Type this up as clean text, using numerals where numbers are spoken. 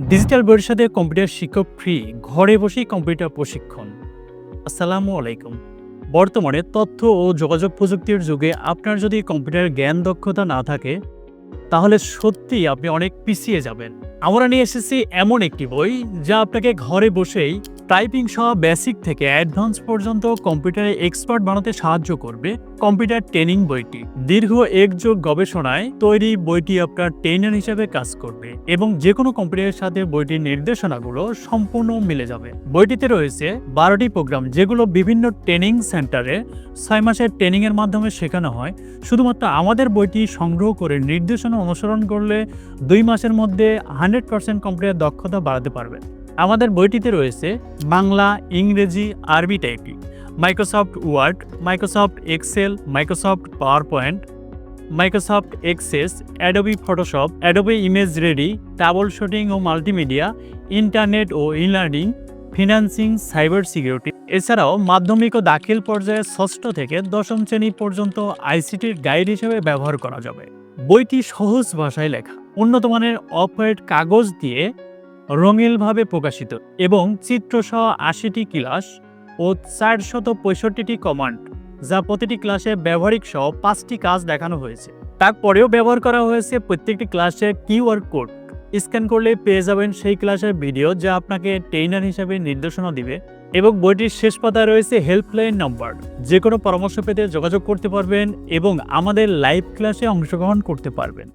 Digital বইয়ের সাথে computer শিক্ষক ফ্রি, ঘরে বসেই কম্পিউটার প্রশিক্ষণ। আসসালামু আলাইকুম। বর্তমানে তথ্য ও যোগাযোগ প্রযুক্তির যুগে আপনার যদি কম্পিউটার জ্ঞান দক্ষতা না থাকে, তাহলে সত্যিই আপনি অনেক পিছিয়ে যাবেন। আমরা নিয়ে এসেছি এমন একটি বই যা আপনাকে ঘরে বসেই টাইপিং সহ বেসিক থেকে অ্যাডভান্স পর্যন্ত কম্পিউটারে এক্সপার্ট বানাতে সাহায্য করবে। কম্পিউটার ট্রেনিং বইটি দীর্ঘ এক যুগ গবেষণায় তৈরি, বইটি আপনার ট্রেনার হিসেবে কাজ করবে এবং যে কোনো কম্পিউটারের সাথে বইটির নির্দেশনাগুলো সম্পূর্ণ মিলে যাবে। বইটিতে রয়েছে 12টি প্রোগ্রাম, যেগুলো বিভিন্ন ট্রেনিং সেন্টারে 6 মাসের ট্রেনিংয়ের মাধ্যমে শেখানো হয়। শুধুমাত্র আমাদের বইটি সংগ্রহ করে নির্দেশনা অনুসরণ করলে 2 মাসের মধ্যে 100% কম্পিউটার দক্ষতা বাড়াতে পারবেন। আমাদের বইটিতে রয়েছে বাংলা, ইংরেজি, আরবি typing, Microsoft Word, Microsoft Excel, Microsoft PowerPoint, Microsoft Access, Adobe Photoshop, Adobe image ready, troubleshooting ও মাল্টিমিডিয়া, ইন্টারনেট ও ই-লার্নিং, ফিন্যান্সিং, সাইবার সিকিউরিটি। এছাড়াও মাধ্যমিক ও দাখিল পর্যায়ে 6ষ্ঠ থেকে 10ম শ্রেণী পর্যন্ত আইসিটির গাইড হিসেবে ব্যবহার করা যাবে। বইটি সহজ ভাষায় লেখা, উন্নত মানের অফ-হোয়াইট কাগজ দিয়ে রঙিনভাবে প্রকাশিত এবং চিত্রসহ 80টি ক্লাস ও 465টি কমান্ড, যা প্রতিটি ক্লাসে ব্যবহারিক সহ 5টি কাজ দেখানো হয়েছে। তারপরেও ব্যবহার করা হয়েছে প্রত্যেকটি ক্লাসে কিউআর কোড। স্ক্যান করলে পেয়ে যাবেন সেই ক্লাসের ভিডিও, যা আপনাকে ট্রেনার হিসেবে নির্দেশনা দিবে। এবং বইটির শেষ পাতায় রয়েছে হেল্পলাইন নম্বর, যে কোনো পরামর্শ পেতে যোগাযোগ করতে পারবেন এবং আমাদের লাইভ ক্লাসে অংশগ্রহণ করতে পারবেন।